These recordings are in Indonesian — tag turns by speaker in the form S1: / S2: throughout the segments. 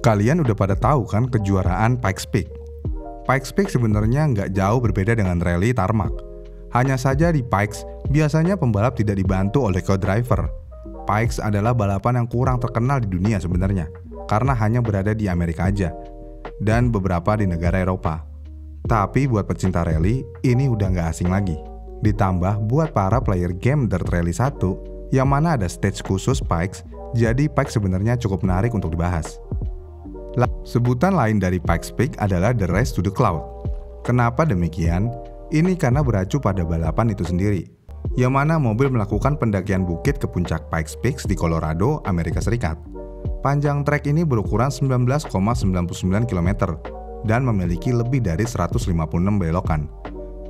S1: Kalian udah pada tahu kan kejuaraan Pikes Peak? Pikes Peak sebenarnya nggak jauh berbeda dengan rally tarmac. Hanya saja di Pikes, biasanya pembalap tidak dibantu oleh co-driver. Pikes adalah balapan yang kurang terkenal di dunia sebenarnya, karena hanya berada di Amerika aja, dan beberapa di negara Eropa. Tapi buat pecinta rally, ini udah nggak asing lagi. Ditambah buat para player game Dirt Rally 1, yang mana ada stage khusus Pikes, jadi Pikes sebenarnya cukup menarik untuk dibahas. Sebutan lain dari Pikes Peak adalah The Race to the Cloud. Kenapa demikian? Ini karena beracu pada balapan itu sendiri, yang mana mobil melakukan pendakian bukit ke puncak Pikes Peak di Colorado, Amerika Serikat. Panjang trek ini berukuran 19,99 km dan memiliki lebih dari 156 belokan.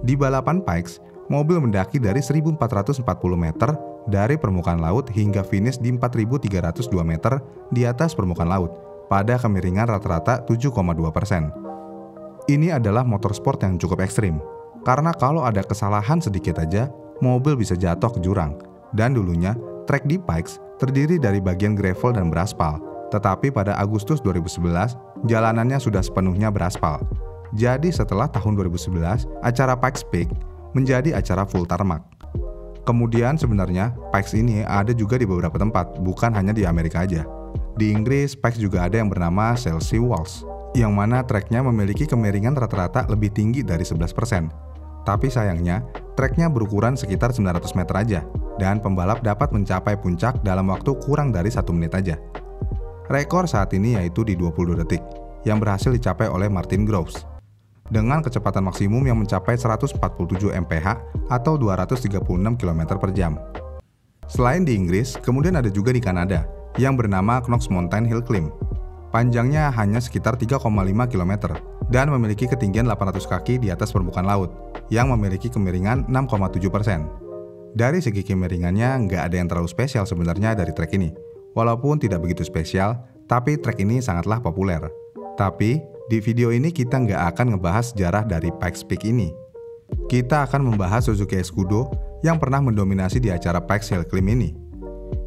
S1: Di balapan Pikes, mobil mendaki dari 1440 meter dari permukaan laut hingga finish di 4302 meter di atas permukaan laut pada kemiringan rata-rata 7,2%. Ini adalah motorsport yang cukup ekstrim, karena kalau ada kesalahan sedikit aja, mobil bisa jatuh ke jurang. Dan dulunya, trek di Pikes terdiri dari bagian gravel dan beraspal, tetapi pada Agustus 2011, jalanannya sudah sepenuhnya beraspal. Jadi setelah tahun 2011, acara Pikes Peak menjadi acara full tarmac. Kemudian sebenarnya, Pikes ini ada juga di beberapa tempat, bukan hanya di Amerika aja. Di Inggris, Pikes juga ada yang bernama Chelsea Walls, yang mana treknya memiliki kemiringan rata-rata lebih tinggi dari 11%. Tapi sayangnya, treknya berukuran sekitar 900 meter aja, dan pembalap dapat mencapai puncak dalam waktu kurang dari 1 menit aja. Rekor saat ini yaitu di 22 detik, yang berhasil dicapai oleh Martin Groves, dengan kecepatan maksimum yang mencapai 147 mph atau 236 km per jam. Selain di Inggris, kemudian ada juga di Kanada, yang bernama Knox Mountain Hill Climb. Panjangnya hanya sekitar 3,5 km dan memiliki ketinggian 800 kaki di atas permukaan laut, yang memiliki kemiringan 6,7%. Dari segi kemiringannya, nggak ada yang terlalu spesial sebenarnya dari trek ini. Walaupun tidak begitu spesial, tapi trek ini sangatlah populer. Tapi, di video ini kita nggak akan ngebahas sejarah dari Pikes Peak ini. Kita akan membahas Suzuki Escudo yang pernah mendominasi di acara Pikes Hill Climb ini.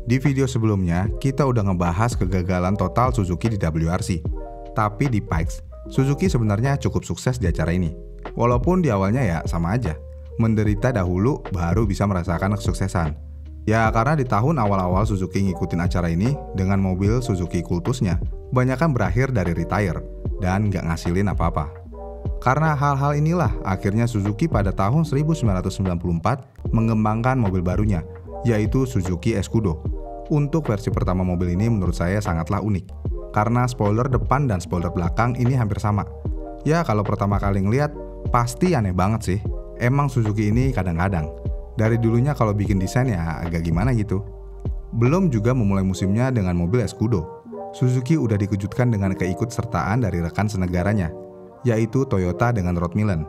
S1: Di video sebelumnya, kita udah ngebahas kegagalan total Suzuki di WRC. Tapi di Pikes, Suzuki sebenarnya cukup sukses di acara ini. Walaupun di awalnya ya sama aja, menderita dahulu baru bisa merasakan kesuksesan. Ya karena di tahun awal-awal Suzuki ngikutin acara ini dengan mobil Suzuki kultusnya, kebanyakan berakhir dari retire dan nggak ngasilin apa-apa. Karena hal-hal inilah akhirnya Suzuki pada tahun 1994 mengembangkan mobil barunya, yaitu Suzuki Escudo. Untuk versi pertama mobil ini menurut saya sangatlah unik, karena spoiler depan dan spoiler belakang ini hampir sama. Ya kalau pertama kali ngeliat, pasti aneh banget sih. Emang Suzuki ini kadang-kadang, dari dulunya kalau bikin desain ya agak gimana gitu. Belum juga memulai musimnya dengan mobil Escudo, Suzuki udah dikejutkan dengan keikutsertaan dari rekan senegaranya, yaitu Toyota dengan Rod Millen,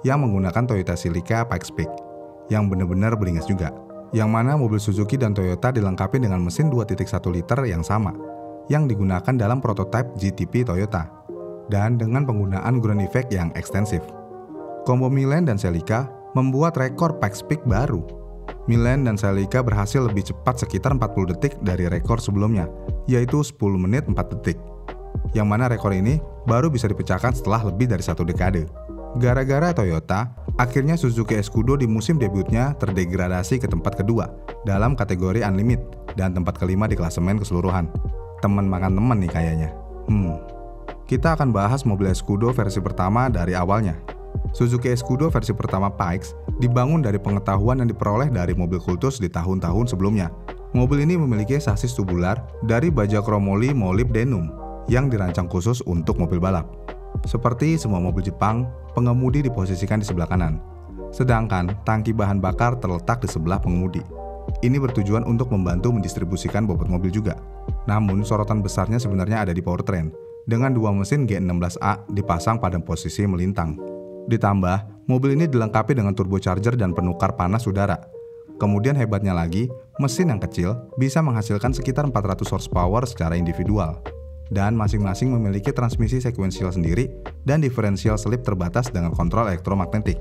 S1: yang menggunakan Toyota Celica Pikes Peak, yang benar-benar beringas juga. Yang mana mobil Suzuki dan Toyota dilengkapi dengan mesin 2.1 liter yang sama, yang digunakan dalam prototipe GTP Toyota, dan dengan penggunaan ground effect yang ekstensif. Kombo Millen dan Celica membuat rekor Pikes Peak baru. Millen dan Celica berhasil lebih cepat sekitar 40 detik dari rekor sebelumnya, yaitu 10 menit 4 detik. Yang mana rekor ini baru bisa dipecahkan setelah lebih dari 1 dekade. Gara-gara Toyota, akhirnya Suzuki Escudo di musim debutnya terdegradasi ke tempat kedua dalam kategori Unlimited dan tempat kelima di klasemen keseluruhan. Temen makan temen nih kayaknya. Kita akan bahas mobil Escudo versi pertama dari awalnya. Suzuki Escudo versi pertama Pikes dibangun dari pengetahuan yang diperoleh dari mobil kultus di tahun-tahun sebelumnya. Mobil ini memiliki sasis tubular dari baja kromoli molybdenum yang dirancang khusus untuk mobil balap. Seperti semua mobil Jepang, pengemudi diposisikan di sebelah kanan, sedangkan tangki bahan bakar terletak di sebelah pengemudi. Ini bertujuan untuk membantu mendistribusikan bobot mobil juga. Namun sorotan besarnya sebenarnya ada di powertrain, dengan dua mesin G16A dipasang pada posisi melintang. Ditambah, mobil ini dilengkapi dengan turbocharger dan penukar panas udara. Kemudian hebatnya lagi, mesin yang kecil bisa menghasilkan sekitar 400 horsepower secara individual. Dan masing-masing memiliki transmisi sekuensial sendiri dan diferensial selip terbatas dengan kontrol elektromagnetik.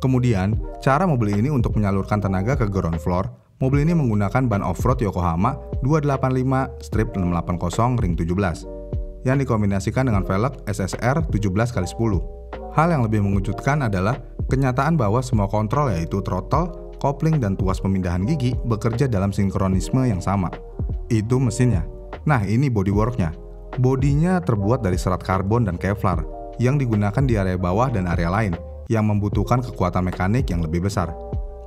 S1: Kemudian, cara mobil ini untuk menyalurkan tenaga ke ground floor, mobil ini menggunakan ban off-road Yokohama 285-680 ring 17. yang dikombinasikan dengan velg SSR 17x10. Hal yang lebih mengejutkan adalah kenyataan bahwa semua kontrol yaitu throttle, kopling, dan tuas pemindahan gigi bekerja dalam sinkronisme yang sama. Itu mesinnya. Nah, ini bodyworknya. Bodinya terbuat dari serat karbon dan Kevlar yang digunakan di area bawah dan area lain yang membutuhkan kekuatan mekanik yang lebih besar.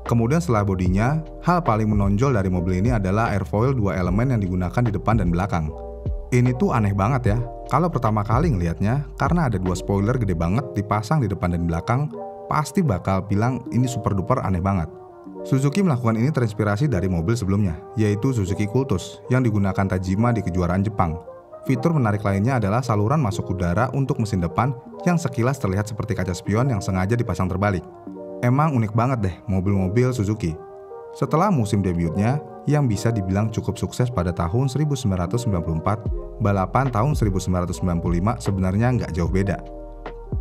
S1: Kemudian setelah bodinya, hal paling menonjol dari mobil ini adalah airfoil 2 elemen yang digunakan di depan dan belakang. Ini tuh aneh banget ya. Kalau pertama kali ngelihatnya, karena ada 2 spoiler gede banget dipasang di depan dan belakang, pasti bakal bilang ini super duper aneh banget. Suzuki melakukan ini terinspirasi dari mobil sebelumnya, yaitu Suzuki Cultus yang digunakan Tajima di kejuaraan Jepang. Fitur menarik lainnya adalah saluran masuk udara untuk mesin depan yang sekilas terlihat seperti kaca spion yang sengaja dipasang terbalik. Emang unik banget deh mobil-mobil Suzuki. Setelah musim debutnya, yang bisa dibilang cukup sukses pada tahun 1994, balapan tahun 1995 sebenarnya nggak jauh beda.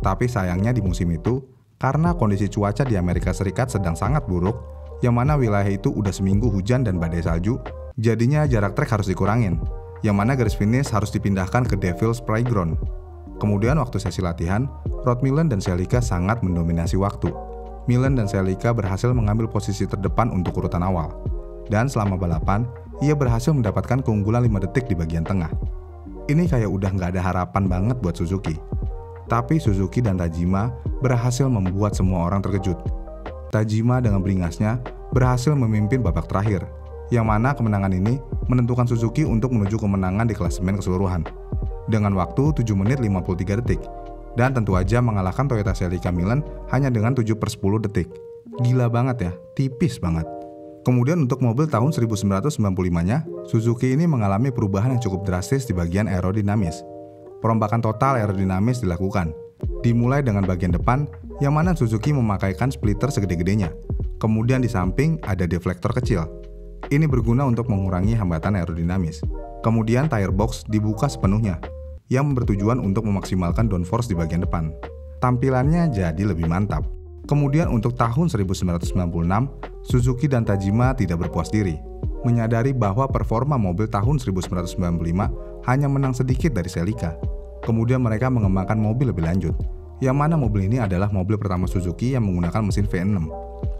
S1: Tapi sayangnya di musim itu, karena kondisi cuaca di Amerika Serikat sedang sangat buruk, yang mana wilayah itu udah seminggu hujan dan badai salju, jadinya jarak trek harus dikurangin, yang mana garis finish harus dipindahkan ke Devil's Playground. Kemudian waktu sesi latihan, Rod Millen dan Celica sangat mendominasi waktu. Millen dan Celica berhasil mengambil posisi terdepan untuk urutan awal. Dan selama balapan, ia berhasil mendapatkan keunggulan 5 detik di bagian tengah. Ini kayak udah nggak ada harapan banget buat Suzuki. Tapi Suzuki dan Tajima berhasil membuat semua orang terkejut. Tajima dengan beringasnya berhasil memimpin babak terakhir, yang mana kemenangan ini menentukan Suzuki untuk menuju kemenangan di klasemen keseluruhan. Dengan waktu 7 menit 53 detik, dan tentu aja mengalahkan Toyota Celica Millen hanya dengan 7/10 detik. Gila banget ya, tipis banget. Kemudian untuk mobil tahun 1995-nya, Suzuki ini mengalami perubahan yang cukup drastis di bagian aerodinamis. Perombakan total aerodinamis dilakukan. Dimulai dengan bagian depan, yang mana Suzuki memakaikan splitter segede-gedenya. Kemudian di samping ada deflektor kecil. Ini berguna untuk mengurangi hambatan aerodinamis. Kemudian tire box dibuka sepenuhnya, yang bertujuan untuk memaksimalkan downforce di bagian depan. Tampilannya jadi lebih mantap. Kemudian untuk tahun 1996, Suzuki dan Tajima tidak berpuas diri, menyadari bahwa performa mobil tahun 1995 hanya menang sedikit dari Celica. Kemudian mereka mengembangkan mobil lebih lanjut, yang mana mobil ini adalah mobil pertama Suzuki yang menggunakan mesin V6,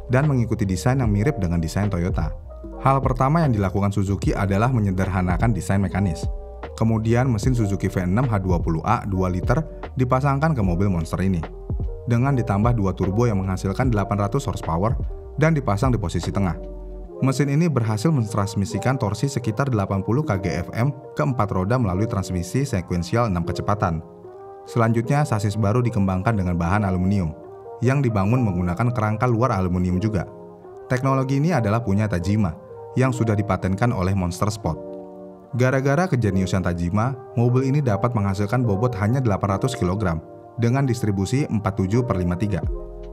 S1: dan mengikuti desain yang mirip dengan desain Toyota. Hal pertama yang dilakukan Suzuki adalah menyederhanakan desain mekanis. Kemudian mesin Suzuki V6 H20A 2 liter dipasangkan ke mobil monster ini, dengan ditambah 2 turbo yang menghasilkan 800 horsepower dan dipasang di posisi tengah. Mesin ini berhasil mentransmisikan torsi sekitar 80 kgfm ke 4 roda melalui transmisi sekuensial 6 kecepatan. Selanjutnya, sasis baru dikembangkan dengan bahan aluminium, yang dibangun menggunakan kerangka luar aluminium juga. Teknologi ini adalah punya Tajima, yang sudah dipatenkan oleh Monster Sport. Gara-gara kejeniusan Tajima, mobil ini dapat menghasilkan bobot hanya 800 kg dengan distribusi 47/53.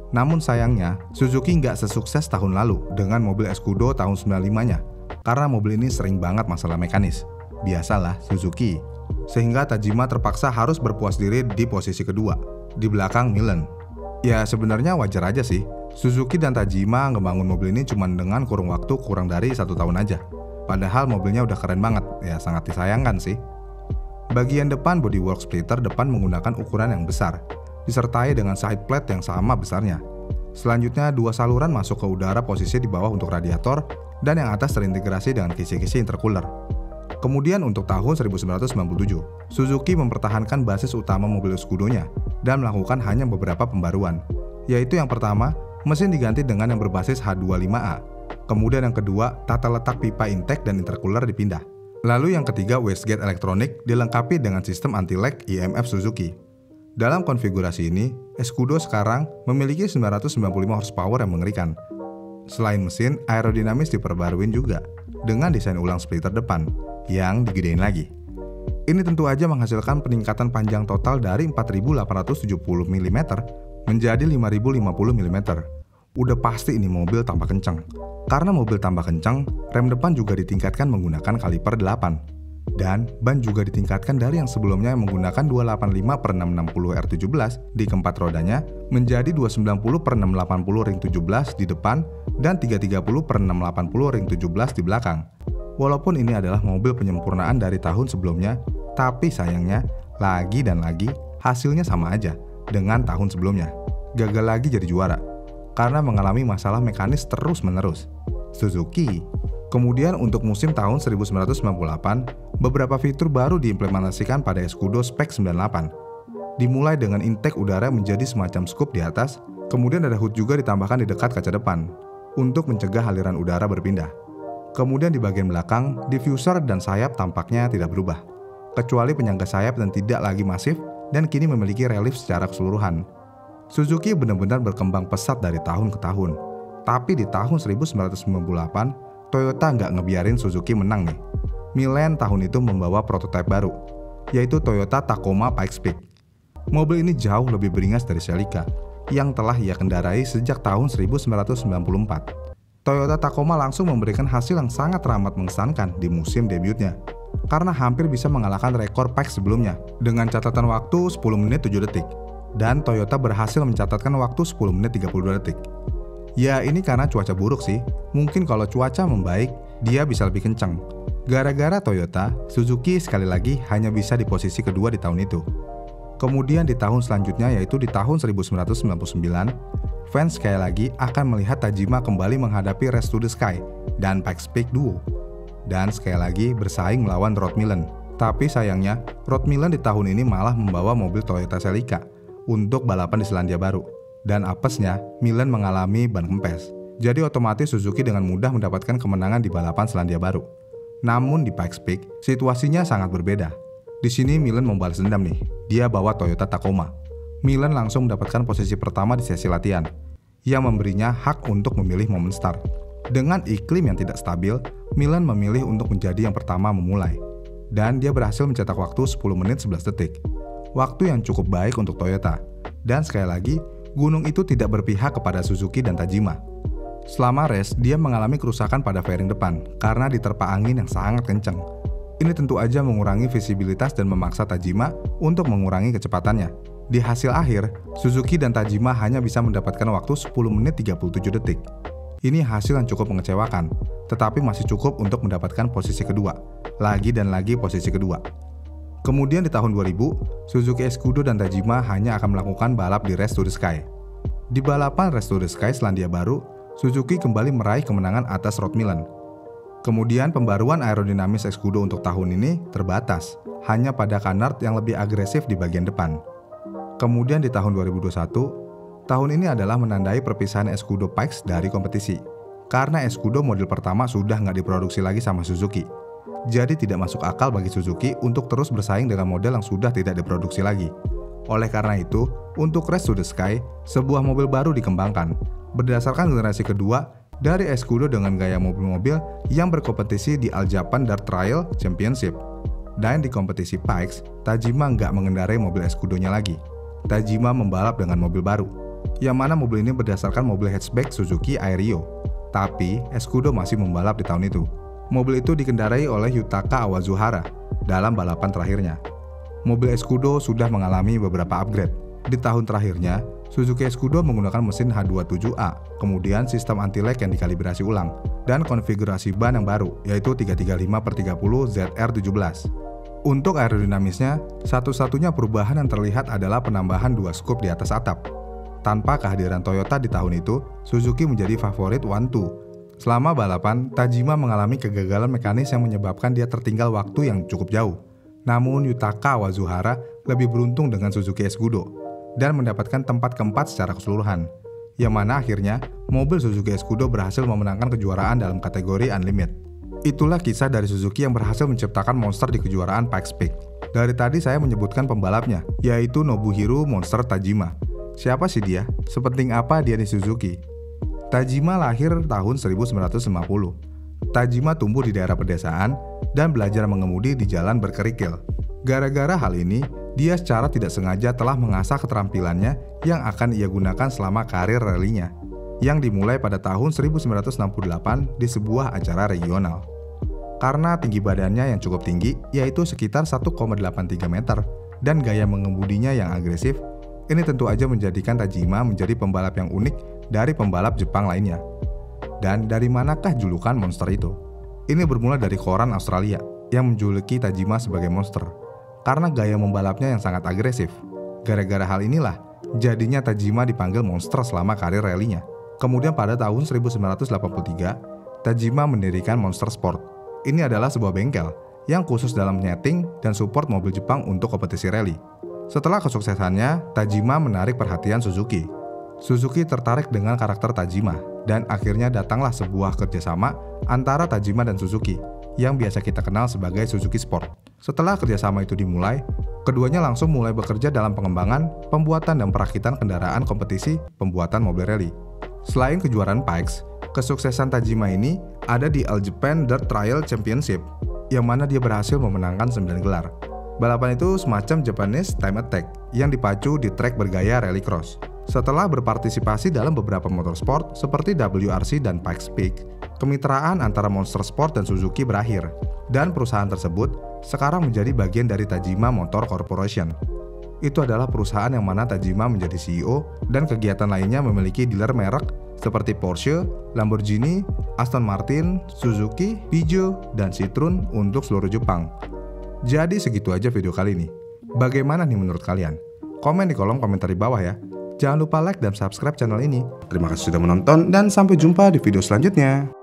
S1: Namun sayangnya, Suzuki nggak sesukses tahun lalu dengan mobil Escudo tahun 95-nya, karena mobil ini sering banget masalah mekanis. Biasalah Suzuki. Sehingga Tajima terpaksa harus berpuas diri di posisi kedua, di belakang Millen. Ya sebenarnya wajar aja sih, Suzuki dan Tajima ngebangun mobil ini cuma dengan kurun waktu kurang dari 1 tahun aja. Padahal mobilnya udah keren banget, ya sangat disayangkan sih. Bagian depan bodywork splitter depan menggunakan ukuran yang besar, disertai dengan side plate yang sama besarnya. Selanjutnya, 2 saluran masuk ke udara posisi di bawah untuk radiator, dan yang atas terintegrasi dengan kisi-kisi intercooler. Kemudian untuk tahun 1997, Suzuki mempertahankan basis utama mobil Escudo-nya dan melakukan hanya beberapa pembaruan, yaitu yang pertama, mesin diganti dengan yang berbasis H25A. Kemudian yang kedua, tata letak pipa intake dan intercooler dipindah. Lalu yang ketiga, wastegate elektronik dilengkapi dengan sistem anti-lag IMF Suzuki. Dalam konfigurasi ini, Escudo sekarang memiliki 995 horsepower yang mengerikan. Selain mesin, aerodinamis diperbaruin juga dengan desain ulang splitter depan yang digedein lagi. Ini tentu aja menghasilkan peningkatan panjang total dari 4.870 mm menjadi 5.050 mm. Udah pasti ini mobil tambah kencang. Karena mobil tambah kencang, rem depan juga ditingkatkan menggunakan kaliper 8. Dan ban juga ditingkatkan dari yang sebelumnya yang menggunakan 285/660 R17 di keempat rodanya menjadi 290/680 ring 17 di depan dan 330/680 ring 17 di belakang. Walaupun ini adalah mobil penyempurnaan dari tahun sebelumnya, tapi sayangnya Lagi dan lagi, hasilnya sama aja dengan tahun sebelumnya. Gagal lagi jadi juara karena mengalami masalah mekanis terus-menerus. Suzuki. Kemudian untuk musim tahun 1998, beberapa fitur baru diimplementasikan pada Escudo spek 98. Dimulai dengan intake udara menjadi semacam scoop di atas, kemudian ada hood juga ditambahkan di dekat kaca depan untuk mencegah aliran udara berpindah. Kemudian di bagian belakang, diffuser dan sayap tampaknya tidak berubah, kecuali penyangga sayap dan tidak lagi masif dan kini memiliki relief secara keseluruhan. Suzuki benar-benar berkembang pesat dari tahun ke tahun. Tapi di tahun 1998, Toyota nggak ngebiarin Suzuki menang nih. Milan tahun itu membawa prototipe baru, yaitu Toyota Tacoma Pikes Peak. Mobil ini jauh lebih beringas dari Celica, yang telah ia kendarai sejak tahun 1994. Toyota Tacoma langsung memberikan hasil yang sangat ramah mengesankan di musim debutnya, karena hampir bisa mengalahkan rekor Pikes sebelumnya dengan catatan waktu 10 menit 7 detik. Dan Toyota berhasil mencatatkan waktu 10 menit 32 detik. Ya ini karena cuaca buruk sih, mungkin kalau cuaca membaik, dia bisa lebih kencang. Gara-gara Toyota, Suzuki sekali lagi hanya bisa di posisi kedua di tahun itu. Kemudian di tahun selanjutnya yaitu di tahun 1999, fans sekali lagi akan melihat Tajima kembali menghadapi Race to the Sky dan Pikes Peak Duo. Dan sekali lagi bersaing melawan Rod Millen. Tapi sayangnya, Rod Millen di tahun ini malah membawa mobil Toyota Celica untuk balapan di Selandia Baru. Dan apesnya, Millen mengalami ban kempes. Jadi otomatis Suzuki dengan mudah mendapatkan kemenangan di balapan Selandia Baru. Namun di Pikes Peak, situasinya sangat berbeda. Di sini Millen membalas dendam nih. Dia bawa Toyota Tacoma. Millen langsung mendapatkan posisi pertama di sesi latihan, yang memberinya hak untuk memilih momen start. Dengan iklim yang tidak stabil, Millen memilih untuk menjadi yang pertama memulai. Dan dia berhasil mencetak waktu 10 menit 11 detik. Waktu yang cukup baik untuk Toyota. Dan sekali lagi, gunung itu tidak berpihak kepada Suzuki dan Tajima. Selama race, dia mengalami kerusakan pada fairing depan karena diterpa angin yang sangat kencang. Ini tentu aja mengurangi visibilitas dan memaksa Tajima untuk mengurangi kecepatannya. Di hasil akhir, Suzuki dan Tajima hanya bisa mendapatkan waktu 10 menit 37 detik. Ini hasil yang cukup mengecewakan, tetapi masih cukup untuk mendapatkan posisi kedua. Lagi dan lagi posisi kedua. Kemudian di tahun 2000, Suzuki Escudo dan Tajima hanya akan melakukan balap di Race to the Sky. Di balapan Race to the Sky Selandia Baru, Suzuki kembali meraih kemenangan atas Rod Millen. Kemudian pembaruan aerodinamis Escudo untuk tahun ini terbatas, hanya pada canard yang lebih agresif di bagian depan. Kemudian di tahun 2021, tahun ini adalah menandai perpisahan Escudo Pikes dari kompetisi, karena Escudo model pertama sudah nggak diproduksi lagi sama Suzuki. Jadi tidak masuk akal bagi Suzuki untuk terus bersaing dengan model yang sudah tidak diproduksi lagi. Oleh karena itu, untuk Race to the Sky, sebuah mobil baru dikembangkan, berdasarkan generasi kedua dari Escudo dengan gaya mobil-mobil yang berkompetisi di All Japan Dirt Trail Championship. Dan di kompetisi Pikes, Tajima nggak mengendarai mobil Escudo-nya lagi. Tajima membalap dengan mobil baru, yang mana mobil ini berdasarkan mobil hatchback Suzuki Aerio. Tapi, Escudo masih membalap di tahun itu. Mobil itu dikendarai oleh Yutaka Awazuhara dalam balapan terakhirnya. Mobil Escudo sudah mengalami beberapa upgrade. Di tahun terakhirnya, Suzuki Escudo menggunakan mesin H27A, kemudian sistem anti-lag yang dikalibrasi ulang, dan konfigurasi ban yang baru, yaitu 335/30 ZR17. Untuk aerodinamisnya, satu-satunya perubahan yang terlihat adalah penambahan 2 scoop di atas atap. Tanpa kehadiran Toyota di tahun itu, Suzuki menjadi favorit 1-2. Selama balapan, Tajima mengalami kegagalan mekanis yang menyebabkan dia tertinggal waktu yang cukup jauh. Namun Yutaka Awazuhara lebih beruntung dengan Suzuki Escudo dan mendapatkan tempat keempat secara keseluruhan, yang mana akhirnya mobil Suzuki Escudo berhasil memenangkan kejuaraan dalam kategori Unlimited. Itulah kisah dari Suzuki yang berhasil menciptakan monster di kejuaraan Pikes Peak. Dari tadi saya menyebutkan pembalapnya, yaitu Nobuhiro Monster Tajima. Siapa sih dia? Sepenting apa dia di Suzuki? Tajima lahir tahun 1950. Tajima tumbuh di daerah pedesaan dan belajar mengemudi di jalan berkerikil. Gara-gara hal ini, dia secara tidak sengaja telah mengasah keterampilannya yang akan ia gunakan selama karir ralinya, yang dimulai pada tahun 1968 di sebuah acara regional. Karena tinggi badannya yang cukup tinggi, yaitu sekitar 1,83 meter, dan gaya mengemudinya yang agresif, ini tentu aja menjadikan Tajima menjadi pembalap yang unik dari pembalap Jepang lainnya. Dan dari manakah julukan monster itu? Ini bermula dari koran Australia yang menjuluki Tajima sebagai monster, karena gaya membalapnya yang sangat agresif. Gara-gara hal inilah, jadinya Tajima dipanggil monster selama karir rally-nya. Kemudian pada tahun 1983, Tajima mendirikan Monster Sport. Ini adalah sebuah bengkel yang khusus dalam nyeting dan support mobil Jepang untuk kompetisi rally. Setelah kesuksesannya, Tajima menarik perhatian Suzuki. Suzuki tertarik dengan karakter Tajima, dan akhirnya datanglah sebuah kerjasama antara Tajima dan Suzuki, yang biasa kita kenal sebagai Suzuki Sport. Setelah kerjasama itu dimulai, keduanya langsung mulai bekerja dalam pengembangan, pembuatan dan perakitan kendaraan kompetisi pembuatan mobil rally. Selain kejuaraan Pikes, kesuksesan Tajima ini ada di All Japan Dirt Trial Championship, yang mana dia berhasil memenangkan 9 gelar. Balapan itu semacam Japanese Time Attack yang dipacu di trek bergaya rallycross. Setelah berpartisipasi dalam beberapa motorsport seperti WRC dan Pikes Peak, kemitraan antara Monster Sport dan Suzuki berakhir, dan perusahaan tersebut sekarang menjadi bagian dari Tajima Motor Corporation. Itu adalah perusahaan yang mana Tajima menjadi CEO dan kegiatan lainnya memiliki dealer merek seperti Porsche, Lamborghini, Aston Martin, Suzuki, Peugeot, dan Citroen untuk seluruh Jepang. Jadi segitu aja video kali ini. Bagaimana nih menurut kalian? Komen di kolom komentar di bawah ya. Jangan lupa like dan subscribe channel ini. Terima kasih sudah menonton dan sampai jumpa di video selanjutnya.